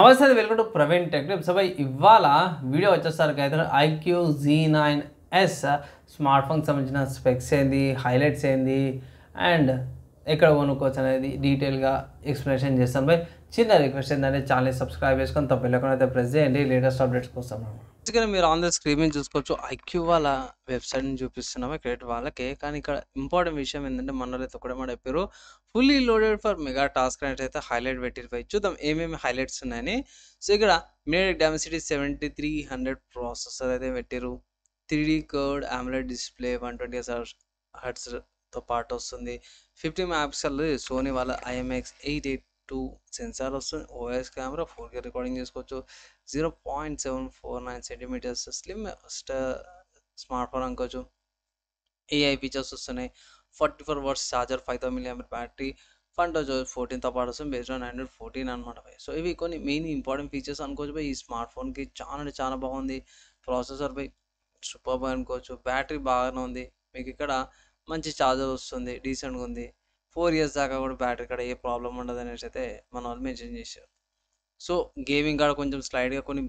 నమస్తే welcome to Praveen tech tips. So ఇవాళ video వచ్చేసరికి అయితే ఐక్యూ Z9s స్మార్ట్ ఫోన్కి సంబంధించిన స్పెక్స్ ఏంది, హైలైట్స్ ఏంది అండ్ ఎక్కడ కొనుక్కోవచ్చు అనేది డీటెయిల్గా ఎక్స్ప్లెనేషన్ చేస్తాను. బై చిన్న రిక్వెస్ట్ ఏంటంటే ఛానల్ సబ్స్క్రైబ్ చేసుకొని తప్పకుండా అయితే ప్రెస్ చేయండి లేటెస్ట్ అప్డేట్స్ కోసం. బేసిక్గా మీరు ఆన్ ద స్క్రీన్ మీద చూసుకోవచ్చు, ఐక్యూ వాళ్ళ వెబ్సైట్ని చూపిస్తున్నాము క్రెడిట్ వాళ్ళకే. కానీ ఇక్కడ ఇంపార్టెంట్ విషయం ఏంటంటే మనలో కూడా మన చెప్పారు fully loaded for mega task అనేది అయితే హైలైట్ పెట్టిపోయి చూద్దాం ఏమేమి హైలైట్స్ ఉన్నాయని. సో ఇక్కడ మీడియాటెక్ డైమెన్సిటీ 7300 ప్రాసెసర్ అయితే పెట్టారు. 3D కర్వ్డ్ AMOLED డిస్ప్లే 120 హెర్ట్జ్తో పాటు వస్తుంది. 50 మెగాపిక్సెల్ సోనీ వాళ్ళ IMX882 సెన్సార్ వస్తుంది. ఓఎస్ కెమెరా 4K రికార్డింగ్ చేసుకోవచ్చు. 0.749 సెంటీమీటర్స్ స్లిమ్ స్మార్ట్ ఫోన్ అనుకోవచ్చు. AI ఫీచర్స్ వస్తున్నాయి. 44 వాట్స్ ఛార్జర్, 5000 mAh బ్యాటరీ, ఫంటోజో 14తో పాటు వస్తుంది. బేస్డ్ ఆన్ ఆండ్రాయిడ్ 14 అనమాట. సో ఇవి కొన్ని మెయిన్ ఇంపార్టెంట్ ఫీచర్స్ అనుకోవచ్చు బై. ఈ స్మార్ట్ ఫోన్కి చాలా బాగుంది. ప్రాసెసర్ బై సూపర్ బై అనుకోవచ్చు. బ్యాటరీ బాగానే ఉంది. మీకు ఇక్కడ మంచి ఛార్జర్ వస్తుంది, డీసెంట్గా ఉంది. 4 years దాకా కూడా బ్యాటరీ ఇక్కడ ఏ ప్రాబ్లం ఉండదు అనేసి అయితే మన వాళ్ళు మెన్షన్ చేశారు. సో గేమింగ్ కాడ కొంచెం స్లైడ్గా కొన్ని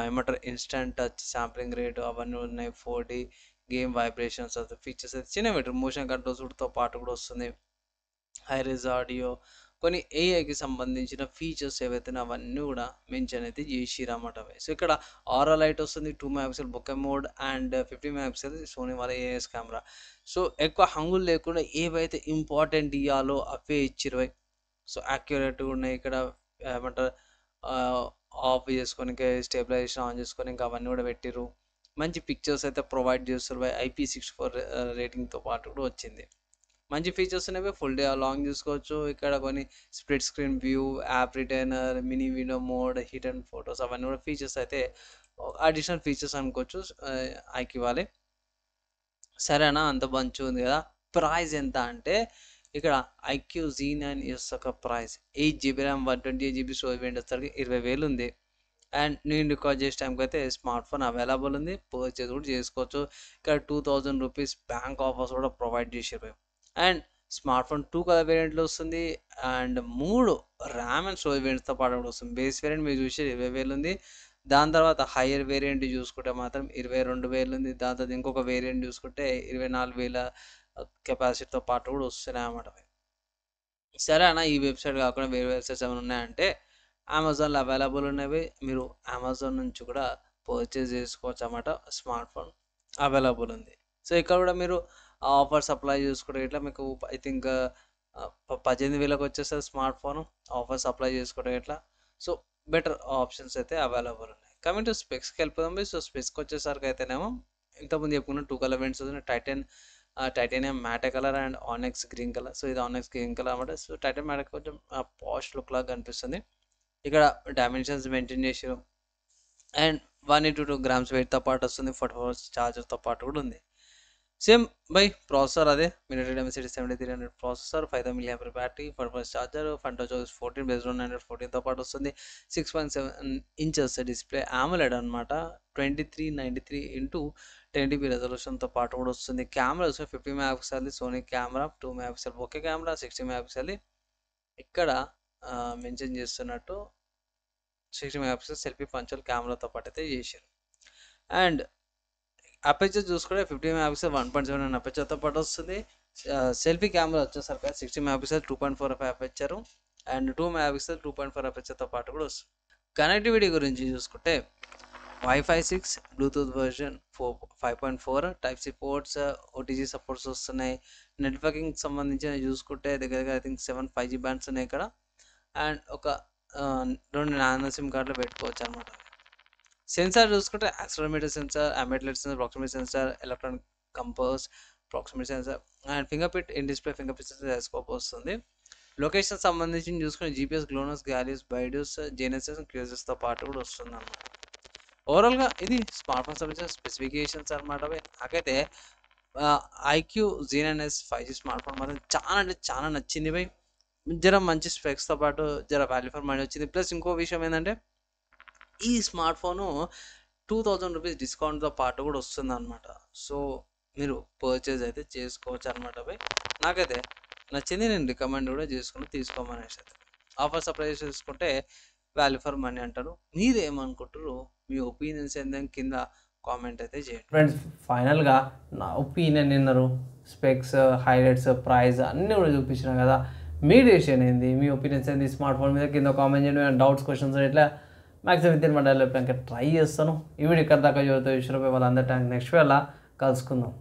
ఏమంటారు ఇన్స్టంట్ టచ్ శాంప్లింగ్ రేట్ అవన్నీ ఉన్నాయి. 4D గేమ్ వైబ్రేషన్స్ ఫీచర్స్ అయితే చిన్న పెట్టారు. మోషన్ కంట్రోల్స్తో పాటు కూడా వస్తుంది. హై రిజ్ ఆడియో, కొన్ని ఏఐకి సంబంధించిన ఫీచర్స్ ఏవైతే అవన్నీ కూడా మెన్షన్ అయితే చేసిరన్నమాట. సో ఇక్కడ ఆరా లైట్ వస్తుంది, 2 megapixel bokeh mode and 50 megapixel Sony వాళ్ళ ఏఎస్ కెమెరా. సో ఎక్కువ హంగులు లేకుండా ఏవైతే ఇంపార్టెంట్ ఇవ్వాలో అవే ఇచ్చిరవై. సో యాక్యురేట్గా ఉన్నాయి. ఇక్కడ ఏమంటారు ఆఫ్ చేసుకొని స్టెబిలైజేషన్ ఆన్ చేసుకొని ఇంకా అవన్నీ కూడా పెట్టిరు. మంచి పిక్చర్స్ అయితే ప్రొవైడ్ చేస్తారు బై. IP64 రేటింగ్తో పాటు కూడా వచ్చింది. మంచి ఫీచర్స్ అనేవి ఫుల్ డే లాంగ్ చూసుకోవచ్చు. ఇక్కడ కొన్ని split screen view, app retainer, mini window mode, hit and photos అవన్నీ కూడా ఫీచర్స్ అయితే అడిషనల్ ఫీచర్స్ అనుకోవచ్చు ఐక్యూ వాళ్ళే. సరేనా, అంత మంచిగా ఉంది కదా. ప్రైస్ ఎంత అంటే ఇక్కడ ఐక్యూ Z9s యొక్క price 8GB RAM 128GB storage variant వచ్చేసరికి 20,000 ఉంది. అండ్ నేను రికార్డ్ చేసే టైంకి అయితే స్మార్ట్ ఫోన్ అవైలబుల్ ఉంది, పర్చేజ్ కూడా చేసుకోవచ్చు. ఇక్కడ 2000 రూపీస్ బ్యాంక్ ఆఫర్స్ కూడా ప్రొవైడ్ చేసారు. అండ్ స్మార్ట్ ఫోన్ 2 కలర్ వేరియంట్లో వస్తుంది అండ్ 3 ర్యామ్ అండ్ స్టోరేజ్ వేరియంట్స్తో పాటు కూడా వస్తుంది. బేస్ వేరియంట్ మీరు చూసే 20,000 ఉంది. దాని తర్వాత హయ్యర్ వేరియంట్ చూసుకుంటే మాత్రం 22,000 ఉంది. దాని తర్వాత ఇంకొక వేరియంట్ చూసుకుంటే 24,000 కెపాసిటీతో పాటు కూడా వస్తున్నాయి అన్నమాట. సరే అన్న, ఈ వెబ్సైట్ కాకుండా వేరే వెబ్సైట్స్ ఏమైనా ఉన్నాయంటే అమెజాన్లో అవైలబుల్ ఉన్నవి. మీరు అమెజాన్ నుంచి కూడా పర్చేజ్ చేసుకోవచ్చు అన్నమాట. స్మార్ట్ ఫోన్ అవైలబుల్ ఉంది. సో ఇక్కడ కూడా మీరు ఆఫర్స్ అప్లై చేసుకుంటే ఇట్లా మీకు ఐ థింక్ 18,000కి వచ్చేస్తుంది స్మార్ట్ ఫోన్. ఆఫర్స్ అప్లై చేసుకుంటే ఇట్లా సో బెటర్ ఆప్షన్స్ అయితే అవైలబుల్ ఉన్నాయి. కమింగ్ టు స్పెక్స్కి వెళ్ళిపోదాం. సో స్పెక్స్కి వచ్చేసరికి అయితేనేమో ఇంతకుముందు చెప్పుకున్న 2 కలర్ వేరియంట్స్ ఉన్నాయి. Titanium matte colour and onyx green colour. So ఇది ఆనెక్స్ గ్రీన్ కలర్ అన్నమాట. సో టైటానియం మ్యాటే కొంచెం పాష్ లుక్ లాగా కనిపిస్తుంది. ఇక్కడ డైమెన్షన్స్ మెయింటైన్ చేసారు. అండ్ 182 grams వెయిట్తో పాటు వస్తుంది. 44 hours ఛార్జర్తో పాటు కూడా ఉంది. సేమ్ బై ప్రాసెసర్ అదే MediaTek Dimensity 7300 processor, 5000 mAh battery, 44 hours charger, Funtouch OS 14 based on Android 14తో పాటు వస్తుంది. 6.7 inches డిస్ప్లే AMOLED అనమాట. 2393 x 1080p రెజల్యూషన్తో పాటు కూడా వస్తుంది. Camera 50 megapixel Sony camera, 2 megapixel bokeh camera, 60 megapixel ఇక్కడ మెన్షన్ చేస్తున్నట్టు 60 మెగాపిక్సెల్ సెల్ఫీ పంచల్ కెమెరాతో పాటు అయితే చేశారు. అండ్ అపేచర్ చూసుకుంటే 50 మెగాపిక్సెల్ 1.7 అపేచర్తో పాటు వస్తుంది. సెల్ఫీ కెమెరా వచ్చేసరికి 60 మెగాపిక్సెల్ 2.45 అపేచర్ అండ్ 2 మెగాపిక్సెల్ 2.4 అపేచర్తో పాటు కూడా వస్తుంది. కనెక్టివిటీ గురించి చూసుకుంటే Wi-Fi 6, Bluetooth version 5.4, Type-C ports, OTG supports వస్తున్నాయి. నెట్వర్కింగ్ సంబంధించిన చూసుకుంటే దగ్గర ఐ థింక్ 7 5G బ్యాండ్స్ ఉన్నాయి ఇక్కడ. అండ్ ఒక 2 నానో సిమ్ కార్డులు పెట్టుకోవచ్చు అనమాట. సెన్సార్ చూసుకుంటే accelerometer sensor, ambient sensor, proximity sensor, electronic compass, proximity sensor and fingerprint in display fingerprint telescope వస్తుంది. లొకేషన్ సంబంధించి చూసుకుంటే GPS, గ్లోనస్, గ్యాలియస్, బైడూస్, జెనెసిస్, క్యూజెస్తో పాటు కూడా వస్తుంది అన్నమాట. ఓవరాల్గా ఇది స్మార్ట్ ఫోన్ సంబంధించిన స్పెసిఫికేషన్స్ అనమాట. నాకైతే IQ Z9s 5G smart phone మాత్రం చాలా నచ్చింది బై. జర మంచి స్పెక్స్తో పాటు జర వాల్యూ ఫర్ మనీ వచ్చింది. ప్లస్ ఇంకో విషయం ఏంటంటే ఈ స్మార్ట్ ఫోను 2000 రూపీస్ డిస్కౌంట్తో పాటు కూడా వస్తుంది అనమాట. సో మీరు పర్చేజ్ అయితే చేసుకోవచ్చు అనమాట బై. నాకైతే నచ్చింది, నేను రికమెండ్ కూడా చేసుకుని తీసుకోమనేసి అయితే. ఆఫర్స్ అప్లై చేసుకుంటే వాల్యూ ఫర్ మనీ అంటారు. మీరేమనుకుంటారు? మీ ఒపీనియన్స్ ఏందని కింద కామెంట్ అయితే చేయండి. ఫ్రెండ్స్ ఫైనల్గా నా ఒపీనియన్ విన్నారు. స్పెక్స్, హైలైట్స్, ప్రైస్ అన్నీ కూడా చూపించిన కదా. మీ డెసిషన్ ఏంది, మీ ఒపీనియన్స్ ఏంది స్మార్ట్ ఫోన్ మీద కింద కామెంట్ చేయండి. డౌట్స్, క్వశ్చన్స్ ఇట్లా మ్యాక్సిమం విత్ ఇన్ మా డెవలప్ ట్రై చేస్తాను. ఈ వీడియో ఇక్కడ దాకా చదువుతాయి విషయంపై వాళ్ళందరి నెక్స్ట్ వేళ కలుసుకుందాం.